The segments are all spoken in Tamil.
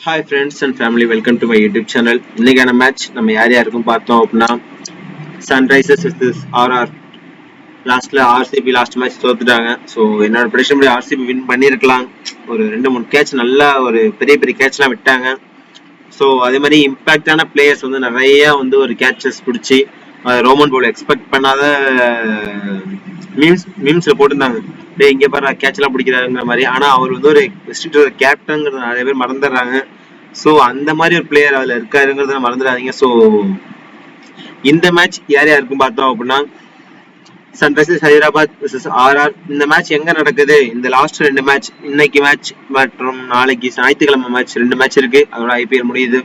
Hi friends and family, welcome to my YouTube channel. இன்னைக்கான மேட்ச் நம்ம யார் யாருக்கும் பார்த்தோம் அப்படின்னா, சன்ரைசர்ஸ் விசஸ் ஆர்ஆர். லாஸ்ட்ல ஆர்சிபி லாஸ்ட் மேட்ச் தோத்துட்டாங்க. ஸோ என்னோட ப்ரெடிக்ஷன் படி ஆர்சிபி வின் பண்ணியிருக்கலாம். ஒரு 2-3 கேட்ச் நல்லா ஒரு பெரிய பெரிய கேட்ச்லாம் விட்டாங்க. ஸோ அதே மாதிரி இம்பாக்டான பிளேயர்ஸ் வந்து நிறைய வந்து ஒரு கேட்சஸ் பிடிச்சி ரோமன் போல் எக்ஸ்பெக்ட் பண்ணாத மீம்ஸ்ல போட்டிருந்தாங்க. இங்கே பாரு கேட்ச்லாம் பிடிக்கிறாருங்கிற மாதிரி. ஆனால் அவர் வந்து ஒரு கேப்டன்ங்கிறத நிறைய பேர் மறந்துடுறாங்க. ஸோ அந்த மாதிரி ஒரு பிளேயர் அதில் இருக்காருங்கிறத மறந்துடாதீங்க. ஸோ இந்த மேட்ச் யார் யாருக்கும் பார்த்தோம் அப்படின்னா, சன்ரைசர்ஸ் ஹைதராபாத் vs ஆர்ஆர். இந்த மேட்ச் எங்க நடக்குது? இந்த லாஸ்ட் 2 மேட்ச், இன்னைக்கு மேட்ச் மற்றும் நாளைக்கு ஞாயிற்றுக்கிழமை மேட்ச், 2 மேட்ச் இருக்கு. அதோட ஐபிஎல் முடியுது.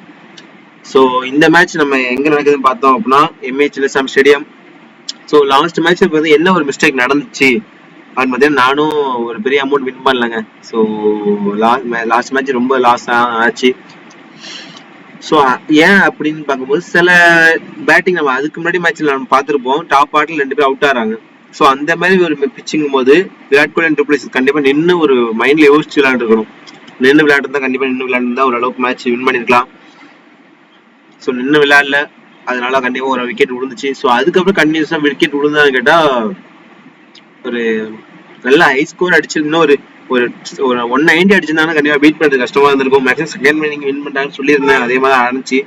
ஸோ இந்த மேட்ச் நம்ம எங்க நடக்குதுன்னு பார்த்தோம் அப்படின்னா, MA Chinnasamy stadium. So last match வந்து என்ன ஒரு மிஸ்டேக் நடந்துச்சு அப்படின்னு பார்த்தீங்கன்னா, நானும் ஒரு பெரிய அமௌண்ட் வின் பண்ணலங்க. ஸோ லாஸ்ட் மேட்ச் ரொம்ப லாஸ் ஆச்சு. ஸோ ஏன் அப்படின்னு பார்க்கும்போது, சில பேட்டிங் நம்ம அதுக்கு முன்னாடி மேட்ச்ல நம்ம பார்த்துருப்போம், டாப் ஆர்டர்ல 2 பேர் அவுட் ஆறாங்க. ஸோ அந்த மாதிரி ஒரு பிச்சிங்கும் போது விராட் கோலி அண்ட் டுப்ளேசிஸ் கண்டிப்பா நின்று ஒரு மைண்ட்ல யோசிச்சு விளையாண்டுருக்கணும். நின்று விளையாடுறதா கண்டிப்பா நின்று விளையாண்டுதான் ஓரளவுக்கு மேட்ச் வின் பண்ணிருக்கலாம். ஸோ நின்று விளையாடல, அதனால கண்டிப்பா ஒரு விக்கெட் விழுந்துச்சு. ஸோ அதுக்கப்புறம் கண்டினியூஸா விக்கெட் விழுந்தான்னு கேட்டா, ஒரு நல்ல ஹை ஸ்கோர் அடிச்சிருந்தா ஒரு ஒரு 190 அடிச்சிருந்தாங்கன்னா கண்டிப்பா பீட் பண்றது கஷ்டமா இருந்திருக்கும். மேக்ஸிமம் செகண்ட் இன்னிங் வின் பண்ணாங்கன்னு சொல்லியிருந்தேன். அதே மாதிரி ஆரம்பிச்சு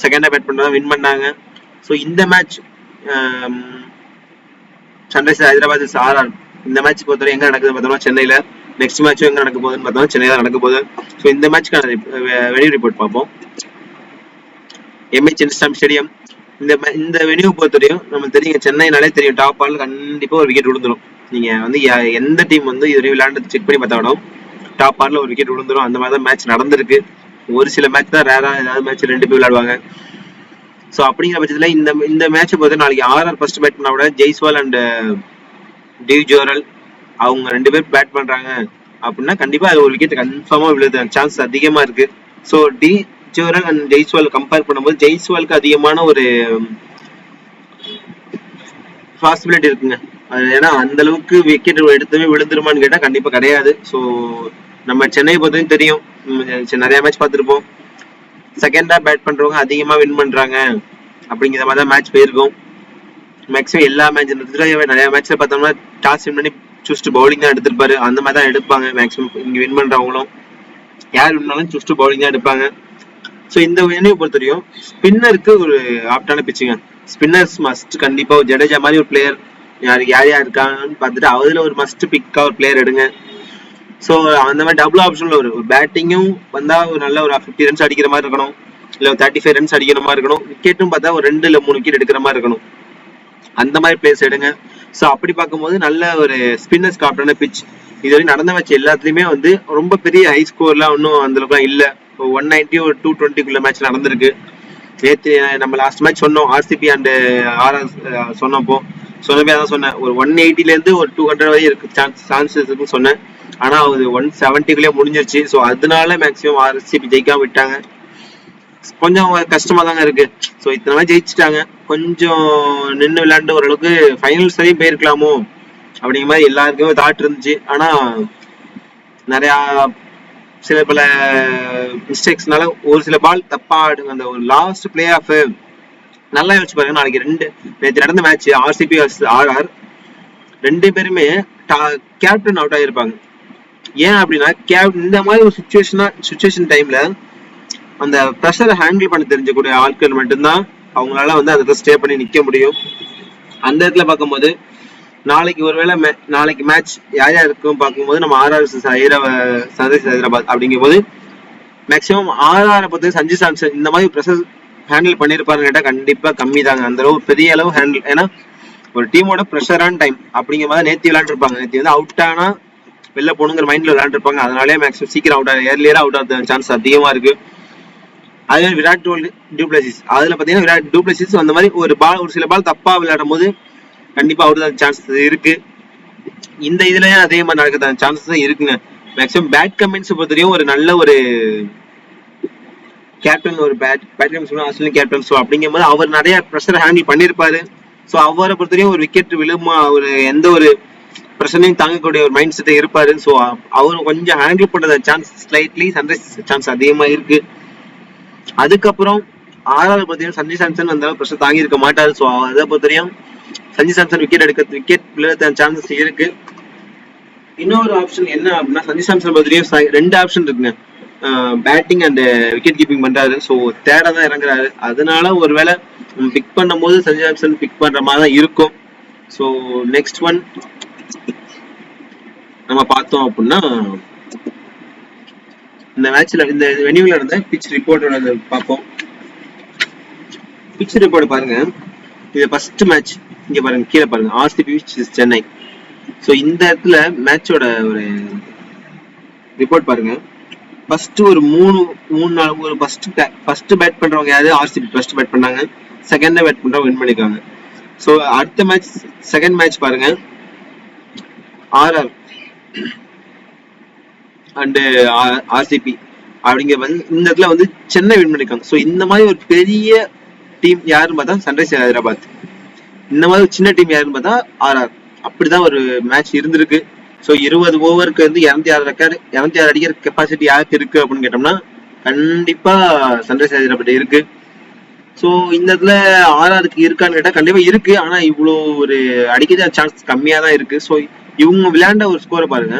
செகண்டா பேட் பண்ணா வின் பண்ணாங்க. ஸோ இந்த மேட்ச் சன்ரைசர்ஸ் ஹைதராபாத் ஆர்ஆர், இந்த மேட்ச் பொறுத்தவரை எங்க நடக்குது பார்த்தோம்னா சென்னையில. நெக்ஸ்ட் மேட்சும் எங்க நடக்க போகுதுன்னு பார்த்தோம்னா சென்னையில நடக்க போகுது. ஸோ இந்த மேட்ச்க்கான வெனியூ ரிப்போர்ட் பார்ப்போம். MA Chinnasamy stadium. இந்த வெனியூ பொறுத்தவரையும் நம்ம தெரியும், சென்னைனாலே தெரியும், டாப் ஆர்டர்ல கண்டிப்பா ஒரு விக்கெட் விழுந்துடும். நீங்க வந்து எந்த டீம் வந்து இதுவரை விளையாண்டு செக் பண்ணி பார்த்தாலும் டாப் ஆர்டர்ல ஒரு விக்கெட் விழுந்துடும். அந்த மாதிரி தான் மேட்ச் நடந்திருக்கு. ஒரு சில மேட்ச் தான் ரேரா ஏதாவது மேட்ச் 2 பேர் விளையாடுவாங்க. ஸோ அப்படிங்கிற பட்சத்துல இந்த மேட்சை பொறுத்த நாளைக்கு ஆர்ஆர் ஃபர்ஸ்ட் பேட் பண்ண விட ஜெய்ஸ்வால் அண்ட் டிவ் ஜோரல் அவங்க 2 பேர் பேட் பண்றாங்க அப்படின்னா கண்டிப்பா அது ஒரு விக்கெட் கன்ஃபார்மா விழுது சான்ஸ் அதிகமா இருக்கு. So D Jurel and Jaiswal compare பண்ணும்போது ஜெய்ஸ்வாலுக்கு அதிகமான ஒரு பாசிபிலிட்டி இருக்குங்க. ஏன்னா அந்த அளவுக்கு விக்கெட் எடுத்துமே விழுந்துருமான்னு கேட்டா கண்டிப்பா கிடையாது. ஸோ நம்ம சென்னை பொறுத்தவரைக்கும் தெரியும், நிறைய மேட்ச் பார்த்துருப்போம், செகண்டா பேட் பண்றவங்க அதிகமா வின் பண்றாங்க அப்படிங்கிற மாதிரி தான் மேட்ச் போயிருக்கும். மேக்ஸிமம் எல்லா மேட்ச் நிறைய மேட்ச்ல பார்த்தோம்னா டாஸ் வின் பண்ணி சூஸ்ட் பவுலிங் தான் எடுத்திருப்பாரு. அந்த மாதிரி தான் எடுப்பாங்க மேக்ஸிமம். இங்க வின் பண்றவங்களும் யார் வின்னாலும் சூஸ்ட் பவுலிங் தான் எடுப்பாங்க. ஸோ இந்த வெனியூ பொறுத்தவரையும் ஸ்பின்னருக்கு ஒரு ஆப்டான பிச்சுங்க. ஸ்பின்னர்ஸ் மஸ்ட் கண்டிப்பா ஜடேஜா மாதிரி ஒரு பிளேயர் யார் இருக்காங்கன்னு பார்த்துட்டு அதுல ஒரு மஸ்ட் பிக்கா ஒரு பிளேயர் எடுங்க. ஸோ அந்த மாதிரி டபுள் ஆப்ஷன்ல ஒரு பேட்டிங்கும் வந்தா ஒரு நல்ல ஒரு 50 ரன்ஸ் அடிக்கிற மாதிரி இருக்கணும், இல்லை 35 ரன்ஸ் அடிக்கிற மாதிரி இருக்கணும். விக்கெட்டும் பார்த்தா ஒரு 2 இல்லை 3 விக்கெட் எடுக்கிற மாதிரி இருக்கணும். அந்த மாதிரி பிளேயர்ஸ் எடுங்க. ஸோ அப்படி பார்க்கும்போது நல்ல ஒரு ஸ்பின்னர்ஸ் ஆப்டான பிச். இதுவரை நடந்த மேட்ச் எல்லாத்துலயுமே வந்து ரொம்ப பெரிய ஹை ஸ்கோர்லாம் ஒன்றும் அந்த அளவுக்கு இல்லை. 190 ஒரு 220 மேட்ச் நடந்திருக்கு. நேற்று நம்ம லாஸ்ட் மேட்ச் சொன்னோம், ஆர்சிபி அண்ட் ஆர்ஆர் சொன்னப்பே அதான் சொன்னேன், ஒரு 180ல இருந்து ஒரு 200 வரை இருக்கு சான்சஸ் இருக்குன்னு சொன்னேன். ஆனா அது 170குள்ளே முடிஞ்சிருச்சு. ஸோ அதனால மேக்சிமம் ஆர்சிபி ஜெயிக்காம விட்டாங்க. கொஞ்சம் கஷ்டமா தாங்க இருக்கு. ஸோ இத்தனை மேட்ச் ஜெயிச்சுட்டாங்க, கொஞ்சம் நின்று விளையாண்டு ஓரளவுக்கு ஃபைனல்ஸ் வரையும் போயிருக்கலாமோ அப்படிங்கிற மாதிரி எல்லாருக்குமே தாட் இருந்துச்சு. ஆனா நிறைய சில பல மிஸ்டேக்ஸ்னால ஒரு சில பால் தப்பா ஆடுங்க. அந்த ஒரு லாஸ்ட் பிளே ஆஃப் நல்லா யோசிச்சு பாருங்க. நாளைக்கு நேற்று நடந்த மேட்ச் ஆர்சிபி ஆர்ஆர் 2 பேருமே கேப்டன் அவுட் ஆகிருப்பாங்க. ஏன் அப்படின்னா இந்த மாதிரி ஒரு சுச்சுவேஷன் டைம்ல அந்த ப்ரெஷரை ஹேண்டில் பண்ண தெரிஞ்சக்கூடிய ஆட்கள் மட்டும்தான் அவங்களால வந்து அந்த இடத்துல ஸ்டே பண்ணி நிக்க முடியும். அந்த இடத்துல பார்க்கும்போது நாளைக்கு ஒருவேளை நாளைக்கு மேட்ச் யார் இருக்கும் பார்க்கும்போது நம்ம ஆர்ஆர் சன்ரைசர்ஸ் ஹைதராபாத் அப்படிங்கும் போது மேக்சிமம் ஆர்ஆரை பொறுத்த சஞ்சு சாம்சன் இந்த மாதிரி ப்ரெஷர் ஹேண்டில் பண்ணிருப்பாருன்னு கேட்டா கண்டிப்பா கம்மி தாங்க. அந்த அளவு பெரிய அளவு ஹேண்டில், ஏன்னா ஒரு டீமோட ப்ரெஷரான டைம் அப்படிங்கிற மாதிரி நேற்று விளையாண்டுருப்பாங்க. நேற்று வந்து அவுட் ஆனா வெளில போகணுங்கிற மைண்ட்ல விளையாண்டுருப்பாங்க. அதனாலே மேக்ஸிமம் சீக்கிரம் அவுட் ஆகுது, ஏர்லியரா அவுட் ஆகுது சான்ஸ் அதிகமா இருக்கு. அதே விராட் கோலி டூப்ளசிஸ், அதுல பாத்தீங்கன்னா விராட் டூப்ளசிஸ் அந்த மாதிரி ஒரு சில பால் தப்பா விளையாடும் போது கண்டிப்பா அவுட் ஆக சான்சஸ் இருக்கு. இந்த இதுலயே அதே மாதிரி நடக்கிறதான சான்சஸ் இருக்குங்க. மேக்ஸிமம் பேட் கமெண்ட்ஸ் பொறுத்தவரையும் ஒரு நல்ல ஒரு கேப்டன், ஒரு ஆஸ்திரேலியன் கேப்டன். ஸோ அப்படிங்கும் போது அவர் நிறைய ப்ரெஷர் ஹேண்டில் பண்ணிருப்பாரு. ஸோ அவரை பொறுத்தவரையும் ஒரு விக்கெட் விழுமா, ஒரு எந்த ஒரு பிரச்சனையும் தாங்கக்கூடிய ஒரு மைண்ட் செட்டை இருப்பாரு. ஸோ அவரு கொஞ்சம் ஹேண்டில் பண்ற சான்ஸ் ஸ்லைட்லி சன்ரைஸ் சான்ஸ் அதிகமா இருக்கு. அதுக்கப்புறம் ஆறாவது பார்த்தீங்கன்னா சஞ்சு சாம்சன் அந்த பிரச்சனை தாங்கி இருக்க மாட்டாரு. ஸோ அதை பொறுத்தவரையும் சஞ்சு சாம்சன் விக்கெட் விழுற சான்சஸ் இருக்கு. இன்னொரு ஆப்ஷன் என்ன அப்படின்னா சஞ்சு சாம்சன் பொறுத்தவரையும் 2 ஆப்ஷன் இருக்குங்க. பேட்டிங் அண்ட் விக்கெட் கீப்பிங் பண்றாரு. ஸோ தேர்டா தான் இறங்குறாரு. அதனால ஒருவேளை பிக் பண்ணும் போது சஞ்சு சாம்சன் பிக் பண்ற மாதிரி தான் இருக்கும். ஸோ நெக்ஸ்ட் ஒன் நம்ம பார்த்தோம் அப்படின்னா இந்த மேட்ச்ல இந்த வெனியூல இருந்த பிச் ரிப்போர்ட்டோட பார்ப்போம். பிச் ரிப்போர்ட் பாருங்க. இது ஃபர்ஸ்ட் மேட்ச். இங்க பாருங்க, கீழே பாருங்க, ஆர்சிபி சென்னை. ஸோ இந்த இடத்துல மேட்சோட ஒரு ரிப்போர்ட் பாருங்க. ஃபர்ஸ்ட் ஒரு மூணு நாள் ஒரு ஃபர்ஸ்ட் பேட் பண்றவங்க யாரு? ஆர்சிபி ஃபர்ஸ்ட் பேட் பண்ணாங்க. செகண்ட் பேட் பண்றவங்க வின் பண்ணிருக்காங்க. ஸோ அடுத்த மேட்ச் செகண்ட் மேட்ச் பாருங்க, ஆர்ஆர் அண்ட் ஆர்சிபி அப்படிங்கிற வந்து இந்த இடத்துல வந்து சென்னை வின் பண்ணிருக்காங்க. ஸோ இந்த மாதிரி ஒரு பெரிய டீம் யாருன்னு பார்த்தா சன்ரைஸ் ஹைதராபாத். இந்த மாதிரி ஒரு சின்ன டீம் யாருன்னு பார்த்தா ஆர்ஆர். அப்படிதான் ஒரு மேட்ச் இருந்திருக்கு. ஸோ 20 ஓவருக்கு வந்து 206 அடிக்கிற கெப்பாசிட்டி யாருக்கு இருக்கு அப்படின்னு கேட்டோம்னா கண்டிப்பா சன்ரைஸ் ஹைதராபாத் இருக்கு. ஸோ இந்த இடத்துல ஆர்ஆருக்கு இருக்கான்னு கேட்டா கண்டிப்பா இருக்கு. ஆனா இவ்வளோ ஒரு அடிக்கிற சான்ஸ் கம்மியா தான் இருக்கு. ஸோ இவங்க விளையாண்ட ஒரு ஸ்கோரை பாருங்க.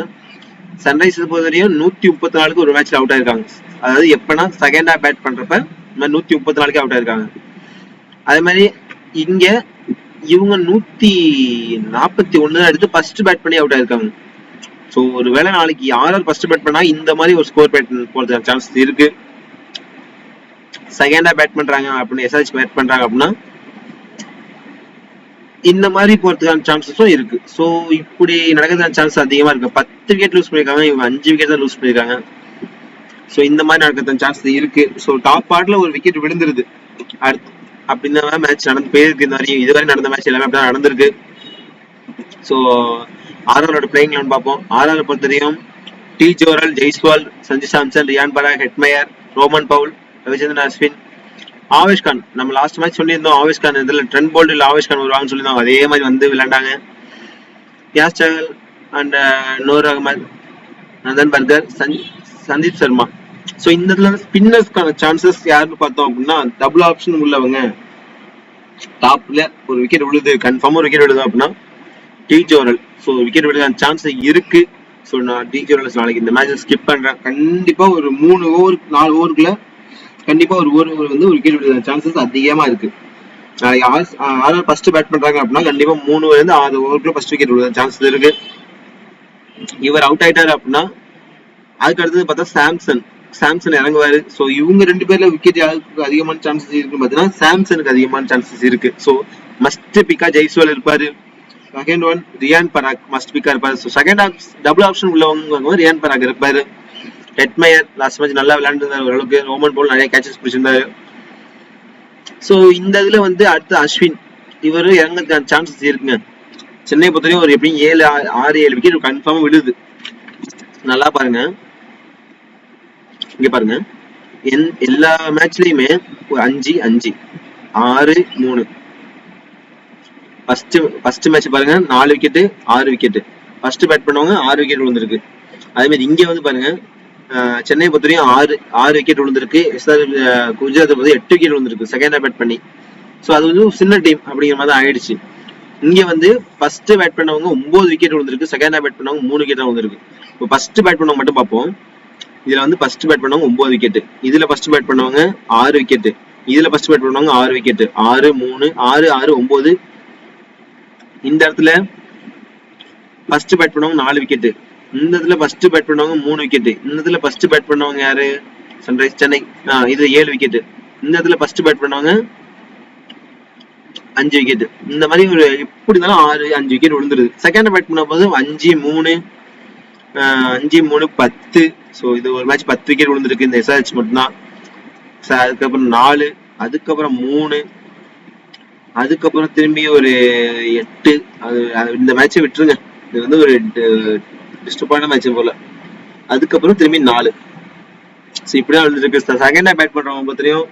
சன்ரைஸ் பொறுத்தவரையும் 134க்கு ஒரு மேட்ச்ல அவுட் ஆயிருக்காங்க. அதாவது எப்பனா செகண்டா பேட் பண்றப்ப 134க்கு அவுட் ஆயிருக்காங்க. அதே மாதிரி இங்க இவங்க 141 எடுத்து ஃபர்ஸ்ட் பேட் பண்ணி அவுட் ஆயிருக்காங்க. ஸோ ஒருவேளை நாளைக்கு ஆர்ஆர் ஃபர்ஸ்ட் பேட் பண்ணா இந்த மாதிரி ஒரு ஸ்கோர் பேட் போறதுக்கான சான்ஸ் இருக்கு. செகண்டா பேட் பண்றாங்க அப்படின்னு எஸ்ஆர்ஹெச் பேட் பண்றாங்க அப்படின்னா இந்த மாதிரி போறதுக்கான சான்சஸும் இருக்கு. ஸோ இப்படி நடக்கிறதுக்கான சான்ஸ் அதிகமா இருக்கு. 10 விக்கெட் லூஸ் பண்ணிருக்காங்க, இவங்க 5 விக்கெட் தான் லூஸ் பண்ணிருக்காங்க. ஸோ இந்த மாதிரி நடக்கிறதுக்கான சான்ஸ் இருக்கு. ஸோ டாப் ஆர்ட்ல ஒரு விக்கெட் விழுந்துருது. அடுத்து அப்படின்னா மேட்ச் நடந்து போயிருக்கு. இந்த மாதிரி இதுவரை நடந்த மேட்ச் எல்லாமே அப்படிதான் நடந்திருக்கு. ஸோ ஆர்ஆரோட பிளேயிங் லெவன் பார்ப்போம். ஆர்ஆர் பொறுத்தவரையும் D Jurel, Jaiswal, Sanju Samson, Riyan Parag, Hetmyer, Rovman Powell, Ravichandran Ashwin, Avesh Khan. நம்ம லாஸ்ட் மேட்ச் சொல்லியிருந்தோம் ஆவேஷ் கான் இதுல ட்ரெண்ட் போல்ட் இல்ல ஆவேஷ் கான் வருவாங்கன்னு சொல்லியிருந்தோம். அதே மாதிரி வந்து விளையாண்டாங்க. யாஸ் Chahal and Noor Ahmad, Nandre Burger, Sandeep Sharma. So இந்த இடத்துல ஸ்பின்னர்ஸ்க்கான சான்சஸ் யாருன்னு பார்த்தோம் அப்படின்னா டபுள் ஆப்ஷன் உள்ளவங்க டாப்ல ஒரு விக்கெட் விழுது, கன்ஃபார்மா ஒரு விக்கெட் விழுது அப்படின்னா டி ஜோரல். ஸோ விக்கெட் விழுத சான்ஸ் இருக்கு. ஸோ நான் டி ஜோரல் நாளைக்கு இந்த மேட்ச் ஸ்கிப் பண்றேன். கண்டிப்பா ஒரு 3 ஓவர் 4 ஓவருக்குள்ள கண்டிப்பா ஒரு ஓவர் வந்து ஒரு விக்கெட் விழுத சான்சஸ் அதிகமா இருக்கு. நாளைக்கு ஆர்ஆர் ஃபர்ஸ்ட் பேட் பண்றாங்க அப்படின்னா கண்டிப்பா 3 ஓவர்ல இருந்து 6 ஓவருக்குள்ள ஃபர்ஸ்ட் விக்கெட் விழுத சான்சஸ் இருக்கு. இவர் அவுட் ஆயிட்டாரு அப்படின்னா அதுக்கு அடுத்தது பார்த்தா சாம்சன் இறங்குவாரு. ஸோ இவங்க 2 பேர்ல விக்கெட் யாருக்கு அதிகமான சான்சஸ் இருக்குன்னு பார்த்தீங்கன்னா சாம்சனுக்கு அதிகமான சான்சஸ் இருக்கு. ஸோ மஸ்ட் பிக்கா ஜெய்ஸ்வால் இருப்பாரு. செகண்ட் ஒன் ரியான் பராக் மஸ்ட் பிக்கா இருப்பாரு. ஸோ செகண்ட் டபுள் ஆப்ஷன் உள்ளவங்க ரியான் பராக் இருப்பாரு. ஹெட்மயர் லாஸ்ட் மேட்ச் நல்லா விளையாண்டுருந்தாரு ஓரளவுக்கு. ரோமன் போல் நிறைய கேச்சஸ் பிடிச்சிருந்தாரு. ஸோ இந்த இதுல வந்து அடுத்து அஸ்வின் இவரு இறங்க சான்சஸ் இருக்குங்க. சென்னை பொறுத்தவரையும் ஒரு எப்படியும் 6-7 விக்கெட் கன்ஃபார்மா விழுது. நல்லா பாருங்க, இங்க பாருங்க, எல்லா மேட்ச்லயுமே ஒரு 5-5 6-3. ஃபர்ஸ்ட் மேட்ச் பாருங்க 4 விக்கெட் 6 விக்கெட். ஃபர்ஸ்ட் பேட் பண்ணவங்க 6 விக்கெட் விழுந்திருக்கு. அதே மாதிரி இங்க வந்து பாருங்க சென்னை பொறுத்தவரையும் 6 விக்கெட் விழுந்திருக்கு. குஜராத் வந்து 8 விக்கெட் விழுந்திருக்கு செகண்டா பேட் பண்ணி. ஸோ அது வந்து சின்ன டீம் அப்படிங்கிற மாதிரி ஆயிடுச்சு. இங்க வந்து ஃபர்ஸ்ட் பேட் பண்ணவங்க 9 விக்கெட் விழுந்திருக்கு. செகண்டா பேட் பண்ணவங்க 3 விக்கெட் தான் விழுந்திருக்கு. இப்போ ஃபர்ஸ்ட் பேட் பண்ணவங்க மட்டும் பார்ப்போம். இதுல வந்து ஃபர்ஸ்ட் பேட் பண்ணவங்க 9 விக்கெட், இதுல ஃபர்ஸ்ட் பேட் பண்ணவங்க 6 விக்கெட், இதுல ஃபர்ஸ்ட் பேட் பண்ணவங்க 6 விக்கெட். 6 3 6 6 9. இந்த இடத்துல ஃபர்ஸ்ட் பேட் பண்ணவங்க 4 விக்கெட், இந்த இடத்துல ஃபர்ஸ்ட் பேட் பண்ணவங்க 3 விக்கெட், இந்த இடத்துல ஃபர்ஸ்ட் பேட் பண்ணவங்க யாரு? சன்ரைஸ் சென்னை. இதுல 7 விக்கெட், இந்த இடத்துல ஃபர்ஸ்ட் பேட் பண்ணவங்க 5 விக்கெட். இந்த மாதிரி ஒரு எப்படி இருந்தாலும் 6-5 விக்கெட் விழுந்துருது. செகண்ட் பேட் பண்ண போது 5-3 5-3 10. ஸோ இது ஒரு மேட்ச் 10 விக்கெட் விழுந்திருக்கு இந்த எஸ்ஆர்ஹெச் மட்டும்தான். அதுக்கப்புறம் 4, அதுக்கப்புறம் 3, அதுக்கப்புறம் திரும்பி ஒரு 8. அது இந்த மேட்சை விட்டுருங்க, இது வந்து ஒரு டிஸ்டர்பான மேட்ச் போல. அதுக்கப்புறம் திரும்பி 4. ஸோ இப்படிதான் விழுந்துருக்கு. செகண்டா பேட் பண்றவங்க பொறுத்தவரையும்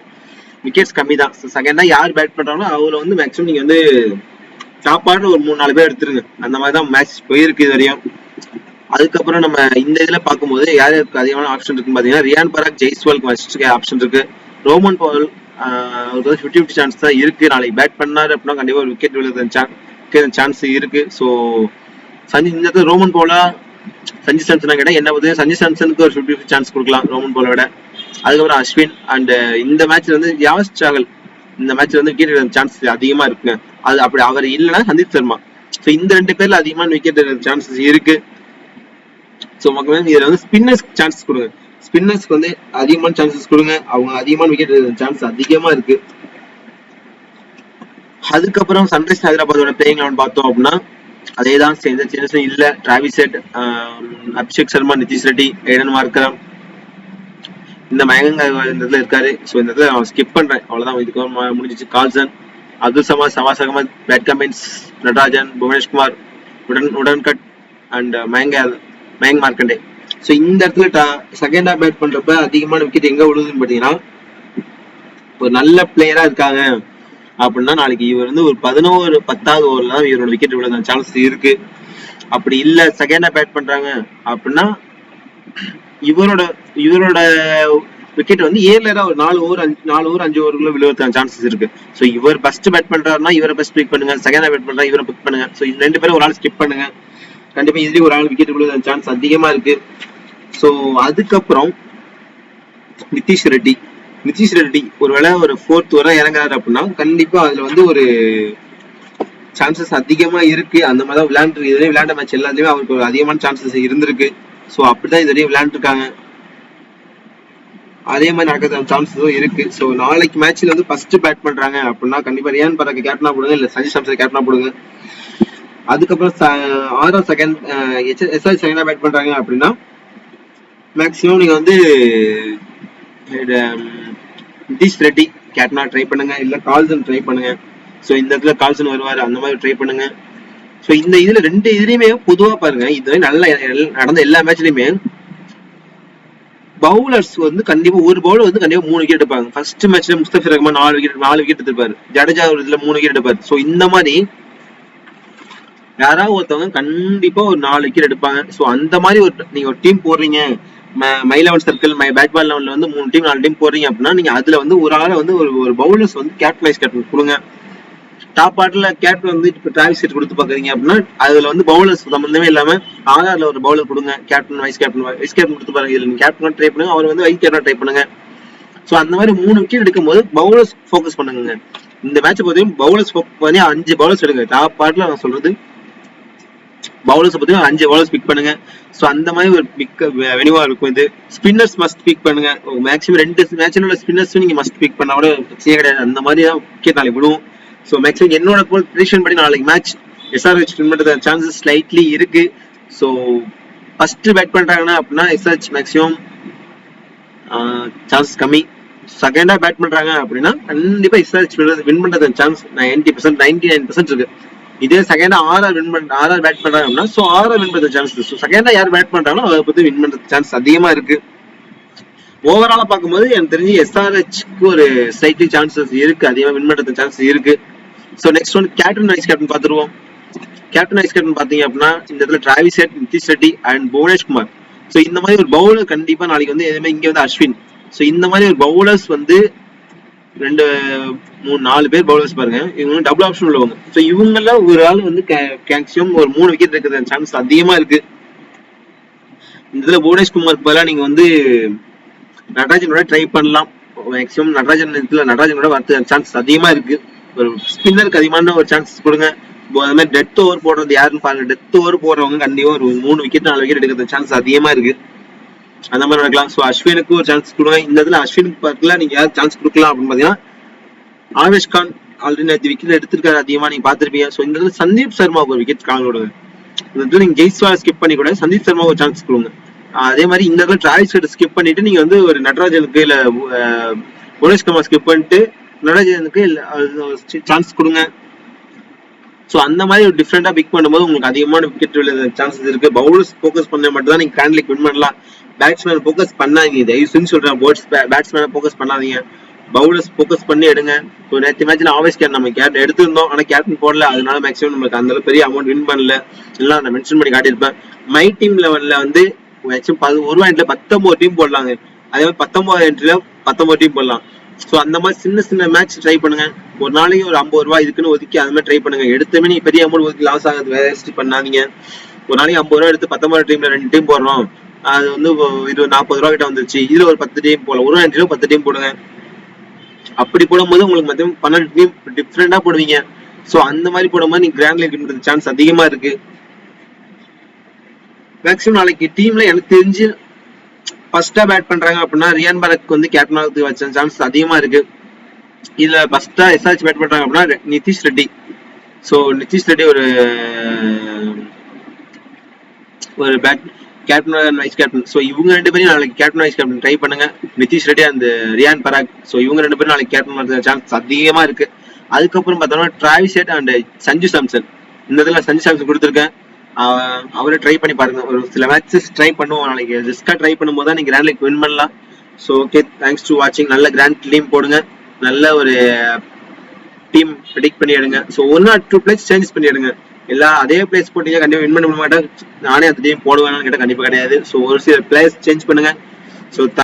விக்கெட்ஸ் கம்மி தான். செகண்டா யார் பேட் பண்றாங்களோ அவங்கள வந்து மேக்ஸிமம் நீங்க வந்து டாப் ஆர்டர் ஒரு 3-4 பேர் எடுத்துருங்க. அந்த மாதிரி தான் மேட்ச் போயிருக்கு இது வரையும். அதுக்கப்புறம் நம்ம இந்த இதுல பார்க்கும்போது யார் யாருக்கு அதிகமான ஆப்ஷன் இருக்குன்னு பாத்தீங்கன்னா ரியான் பராக், ஜெய்ஸ்வாலுக்கு ஃபர்ஸ்ட் ஆப்ஷன் இருக்கு. ரோமன் பவல் 50-50 சான்ஸ் தான் இருக்கு. நாளைக்கு பேட் பண்ணாரு அப்படின்னா கண்டிப்பா ஒரு விக்கெட் விழுத சான்ஸ் இருக்கு. ஸோ இந்த இடத்துல ரோமன் பவுலா சஞ்சு சாம்சன் கேட்டா என்ன பார்த்தீங்கன்னா சஞ்சு சாம்சனுக்கு ஒரு 50-50 சான்ஸ் கொடுக்கலாம் ரோமன் பவுலை விட. அதுக்கப்புறம் அஸ்வின் அண்ட் இந்த மேட்ச்ல வந்து யாஸ் சாகல் இந்த மேட்ச்ல வந்து விக்கெட் சான்ஸ் அதிகமா இருக்குங்க. அது அப்படி அவர் இல்லைன்னா சந்தீப் சர்மா. ஸோ இந்த 2 பேர்ல அதிகமான விக்கெட் சான்சஸ் இருக்கு. ஸோ மக்கள் இதுல வந்து ஸ்பின்னர்ஸ்க்கு சான்சஸ் கொடுங்க. ஸ்பின்னர்ஸ்க்கு வந்து அதிகமான சான்சஸ் கொடுங்க. அவங்க அதிகமான விக்கெட் சான்ஸ் அதிகமா இருக்கு. அதுக்கப்புறம் சன்ரைஸ் ஹைதராபாத்தோட பிளேயிங் லெவன் பார்த்தோம் அப்படின்னா அதேதான் சேஞ்சஸ் இல்ல. Travis Head, Abhishek Sharma, Nitish Reddy, Aiden Markram, இந்த மயங்க இந்த இடத்துல இருக்காரு. ஸோ இந்த இடத்துல நான் ஸ்கிப் பண்றேன். அவ்வளவுதான், இதுக்கு முடிஞ்சிச்சு. கால்சன், அப்துல் சமாத், சவாஸ் Ahmed, Pat Cummins, Natarajan, Bhuvneshwar Kumar, Unadkat and Mayank Markande. So இந்த இடத்துல செகண்ட் ஹாஃப் பேட் பண்றப்ப அதிகமான விக்கெட் எங்க விழுதுன்னு பாத்தீங்கன்னா ஒரு நல்ல பிளேயரா இருக்காங்க அப்படின்னா நாளைக்கு இவர் வந்து ஒரு 10வது ஓவர்ல தான் இவரோட விக்கெட் விழுத சான்ஸ் இருக்கு. அப்படி இல்ல செகண்ட் ஹாஃப் பேட் பண்றாங்க அப்படின்னா இவரோட விக்கெட் வந்து ஏர்லரா ஒரு 4 ஓவர் 5 ஓவருக்குள்ள விழுவதுக்கான சான்சஸ் இருக்கு. ஸோ இவர் ஃபர்ஸ்ட் பேட் பண்றாருன்னா இவரை ஃபர்ஸ்ட் பிக் பண்ணுங்க. செகண்ட் பேட் பண்றா இவரை பிக் பண்ணுங்க. ஸோ இந்த 2 பேரும் ஒரு ஆள் ஸ்கிப் பண்ணுங்க. கண்டிப்பா இதுலயும் ஒரு ஆள் விக்கெட் விழுவ சான்ஸ் அதிகமா இருக்கு. ஸோ அதுக்கப்புறம் நிதிஷ் ரெட்டி ஒருவேளை ஒரு 4th வரை இறங்குறாரு அப்படின்னா கண்டிப்பா அதுல வந்து ஒரு சான்சஸ் அதிகமா இருக்கு. அந்த மாதிரி தான் விளையாண்ட மேட்ச் எல்லாத்துலயுமே அவருக்கு ஒரு அதிகமான சான்சஸ் இருந்திருக்கு. ஸோ அப்படிதான் இதுலயும் விளையாண்டுருக்காங்க. அதே மாதிரி நடக்கிற சான்சஸும் இருக்கு. ஸோ நாளைக்கு மேட்ச்ல வந்து ஃபர்ஸ்ட் பேட் பண்றாங்க அப்படின்னா கண்டிப்பா ரியான் பராக் கேப்டனா போடுங்க, இல்ல சஞ்சு சாம்சன் கேப்டனா போடுங்க. அதுக்கப்புறம் செகண்டா பேட் பண்றாங்க அப்படின்னா மேக்சிமம் நீங்க வந்து நிதிஷ் ரெட்டி கேப்டனா ட்ரை பண்ணுங்க, இல்ல கால்சன் ட்ரை பண்ணுங்க. ஸோ இந்த இடத்துல கால்சன் வருவாரு, அந்த மாதிரி ட்ரை பண்ணுங்க. ஸோ இந்த இதுல 2 இதுலயுமே பொதுவா பாருங்க, இதுவே நல்ல நடந்த எல்லா மேட்ச்லயுமே பவுலர்ஸ் வந்து கண்டிப்பா ஒரு பவுலர் வந்து கண்டிப்பா 3 விக்கெட் எடுப்பாங்க. ஃபர்ஸ்ட் மேட்ச்ல முஸ்தபிர் ரஹ்மான் 4 விக்கெட் எடுத்திருப்பாரு. ஜடேஜா ஒரு இதுல 3 விக்கெட் எடுப்பாரு. ஸோ இந்த மாதிரி யாராவது ஒருத்தவங்க கண்டிப்பா ஒரு 4 விக்கெட் எடுப்பாங்க. ஸோ அந்த மாதிரி நீங்க ஒரு டீம் போடுறீங்க, my level circle, my bat ball லெவல்ல வந்து 3 டீம் 4 டீம் போடுறீங்க அப்படின்னா நீங்க அதுல வந்து ஒரு ஆளை வந்து ஒரு பவுலர்ஸ் வந்து கேப்டன் கொடுங்க. டாப் ஆர்டர்ல கேப்டன் வந்து இப்ப டிராவிஸ் ஹெட் கொடுத்து பாக்குறீங்க அப்படின்னா அதுல வந்து பவுலர்ஸ் சம்பந்தமே இல்லாம ஆர்ஆர்ல ஒரு பவுலர் கொடுங்க. கேப்டன் வைஸ் கேப்டன் கொடுத்து பாருங்க. இதுல நீங்க கேப்டன் ட்ரை பண்ணுங்க, அவர் வந்து வைஸ் கேப்டன் ட்ரை பண்ணுங்க. ஸோ அந்த மாதிரி 3 விக்கெட் எடுக்கும்போது பவுலர்ஸ் ஃபோக்கஸ் பண்ணுங்க. இந்த மேட்ச் பார்த்தீங்கன்னா பவுலர்ஸ் பண்ணி 5 பவுலர்ஸ் எடுங்க. டாப் ஆர்டர்ல நான் சொல்றது பவுலர்ஸ் பார்த்தீங்கன்னா 5 பவுலர்ஸ் பிக் பண்ணுங்க. ஸோ அந்த மாதிரி ஒரு பிக் வெனிவா இருக்கும். இது ஸ்பின்னர்ஸ் மஸ்ட் பிக் பண்ணுங்க. மேக்ஸிமம் 2 மேட்ச்ல உள்ள ஸ்பின்னர்ஸ் நீங்க மஸ்ட் பிக் பண்ணா கூட பிரச்சனையே கிடையாது. அந்த மாதிரி தான் விக்கெட் நாளைக்கு விடுவோம். ஸோ மேக்ஸிமம் என்னோட ப்ரெடிக்ஷன் படி நாளைக்கு மேட்ச் எஸ்ஆர்ஹெச் வின் பண்றது சான்சஸ் ஸ்லைட்லி இருக்கு. ஸோ ஃபர்ஸ்ட் பேட் பண்றாங்கன்னா அப்படின்னா எஸ்ஆர்ஹெச் மேக்ஸிமம் சான்சஸ் கம்மி. செகண்டா பேட் பண்றாங்க அப்படின்னா கண்டிப்பா எஸ்ஆர்ஹெச் வின் பண்றது சான்ஸ் 90%, 99% இருக்கு. இதே செகண்டா ஆர்ஆர் பேட் பண்றாங்க அப்படின்னா ஸோ ஆர்ஆர் வின் பண்றது சான்ஸ். ஸோ செகண்டா யார் பேட் பண்றாங்களோ அதை பத்தி வின் பண்றது சான்ஸ் அதிகமா இருக்கு. ஓவராலா பார்க்கும்போது எனக்கு தெரிஞ்சு எஸ்ஆர்ஹெச்க்கு ஒரு ஸ்லைட்லி சான்சஸ் இருக்கு, அதிகமா வின் பண்றது சான்சஸ் இருக்கு. So next one captain vice captain பார்த்துருவோம். கேப்டன் வைஸ் கேப்டன் பாத்தீங்க அப்படின்னா இந்த இடத்துல Travis head, Nitish Reddy and Bhuvneshkumar. So இந்த மாதிரி ஒரு பவுலர் கண்டிப்பா நாளைக்கு வந்து எதுவுமே இங்க வந்து அஸ்வின். ஸோ இந்த மாதிரி ஒரு பவுலர்ஸ் வந்து 2 3 4 பேர் பவுலர்ஸ் பாருங்க, இவங்க டபுள் ஆப்ஷன் உள்ளவங்க. ஸோ இவங்கள ஒரு ஆள் வந்து மேக்ஸிமம் ஒரு 3 விக்கெட் இருக்கிற சான்ஸ் அதிகமா இருக்கு. இந்த இதுல புவனேஷ்குமாருக்கு பதிலாக நீங்க வந்து நடராஜனோட ட்ரை பண்ணலாம். மேக்ஸிமம் நடராஜனோட வரது சான்ஸ் அதிகமா இருக்கு. ஒரு ஸ்பின்னருக்கு அதிகமான ஒரு சான்ஸ் கொடுங்க. அது மாதிரி டெத் ஓவர் போடுறது யாருன்னு பாருங்க. டெத் ஓவர் போடுறவங்க கண்டிப்பா ஒரு 3 விக்கெட் 4 விக்கெட் எடுக்கிற சான்ஸ் அதிகமா இருக்கு. அந்த மாதிரி நடக்கலாம். ஸோ அஸ்வினுக்கு ஒரு சான்ஸ் கொடுங்க. இந்த இடத்துல அஸ்வினுக்கு பார்க்கல நீங்க யாரும் சான்ஸ் கொடுக்கலாம் அப்படின்னு பாத்தீங்கன்னா ஆவேஷ் கான் ஆல்ரெடி நேற்று விக்கெட் எடுத்திருக்காரு, அதிகமா நீங்க பாத்திருப்பீங்க. ஸோ இந்த இடத்துல சந்தீப் சர்மாவுக்கு ஒரு விக்கெட் கால் விடுங்க. இந்த இடத்துல நீங்க ஜெய்ஸ்வால் ஸ்கிப் பண்ணி கூட சந்தீப் சர்மா ஒரு சான்ஸ் கொடுங்க. அதே மாதிரி இந்த இடத்துல டிராவிஸ் ஹெட் ஸ்கிப் பண்ணிட்டு நீங்க வந்து ஒரு நடராஜனுக்கு இல்ல புவனேஷ்குமார் ஸ்கிப் பண்ணிட்டு நடராஜனுக்கு சான்ஸ் கொடுங்க. ஸோ அந்த மாதிரி ஒரு டிஃப்ரெண்டா பிக் பண்ணும்போது உங்களுக்கு அதிகமான விக்கெட் விழுற சான்சஸ் இருக்கு. பவுலர்ஸ் ஃபோக்கஸ் பண்ண மட்டும் தான் நீங்க வின் பண்ணலாம். பேட்ஸ்மேன் ஃபோக்கஸ் பண்ணாதீங்க, தயவு செஞ்சு சொல்றேன். பேட்ஸ்மேனை ஃபோக்கஸ் பண்ணாதீங்க. பவுலர்ஸ் ஃபோக்கஸ் பண்ணி எடுங்க. ஸோ நேற்று மேட்ச்ல ஆல்வேஸ் நம்ம கேப்டன் எடுத்திருந்தோம், ஆனால் கேப்டன் போடல, அதனால மேக்ஸிமம் நம்மளுக்கு அந்த அளவுக்கு பெரிய அமௌண்ட் வின் பண்ணல. எல்லாம் நான் மென்ஷன் பண்ணி காட்டியிருப்பேன். மை டீம் லெவல்ல வந்து மேக்ஸிமம் ஒரு எண்ட்ல 19 டீம் போடலாங்க. அதே மாதிரி 19 எண்ட்ல 19 டீம் போடலாம். ஸோ அந்த மாதிரி சின்ன சின்ன மேட்ச் ட்ரை பண்ணுங்க. ஒரு நாளைக்கு ஒரு 50 ரூபாய் இதுக்குன்னு ஒதுக்கி அந்த மாதிரி ட்ரை பண்ணுங்க. எடுத்தமே நீ பெரிய அமௌண்ட் ஒதுக்கி லாஸ் ஆகுது வேஸ்ட் பண்ணாதீங்க. ஒரு நாளைக்கு 50 ரூபாய் எடுத்து 19 டீம்ல 2 டீம் போடுறோம், அது வந்து 40 ரூபா கிட்ட வந்துருச்சு. இதுல ஒரு 10 டீம் போடலாம், ஒரு எண்ட்ல 10 டீம் போடுங்க. அப்படி போடும்போது உங்களுக்கு மொத்தம் 12 டீம் டிஃப்ரெண்டா போடுவீங்க. ஸோ அந்த மாதிரி போடும்போது நீங்க கிராண்ட் லீக் வின் பண்ற சான்ஸ் அதிகமா இருக்கு. மேக்ஸிமம் நாளைக்கு டீம்ல எனக்கு தெரிஞ்சு ஃபர்ஸ்டா பேட் பண்றாங்க அப்படின்னா ரியான் பராக் வந்து கேப்டன் ஆகிறதுக்கு வச்ச சான்ஸ் அதிகமா இருக்கு. இதுல ஃபர்ஸ்டா எஸ்ஆர்ஹெச் பேட் பண்றாங்க அப்படின்னா நிதிஷ் ரெட்டி. ஸோ நிதிஷ் ரெட்டி ஒரு bat captain and vice captain. So இவங்க 2 பேரும் நாளைக்கு கேப்டன் வைஸ் கேப்டன் ட்ரை பண்ணுங்க. நிதிஷ் ரெட்டி அண்ட் ரியான் பராக். ஸோ இவங்க 2 பேரும் நாளைக்கு கேப்டன் பண்ற சான்ஸ் அதிகமா இருக்கு. அதுக்கப்புறம் பார்த்தோம்னா Travis head and Sanju Samson. இந்த இதுல சஞ்சு சாம்சன் கொடுத்துருக்கேன், அவரை ட்ரை பண்ணி பாருங்க. ஒரு சில மேட்சஸ் ட்ரை பண்ணுவோம் நாளைக்கு. ரிஸ்கா ட்ரை பண்ணும்போது தான் நீங்க கிராண்ட் லீக் வின் பண்ணலாம். ஸோ ஓகே, தேங்க்ஸ் டு வாட்சிங். நல்ல கிராண்ட் டீம் போடுங்க, நல்ல ஒரு டீம் ப்ரெடிக்ட் பண்ணி எடுங்க. ஸோ 1 or 2 பிளேஸ் சேஞ்சஸ் பண்ணி எடுங்க. எல்லாம் அதே பிளேஸ் போட்டீங்க கண்டிப்பா வின் பண்ண மாட்டேன். நானே அந்த டீம் போடுவேன்னு கேட்டால் கண்டிப்பா கிடையாது. ஸோ ஒரு சில பிளேஸ் சேஞ்ச் பண்ணுங்க. ஸோ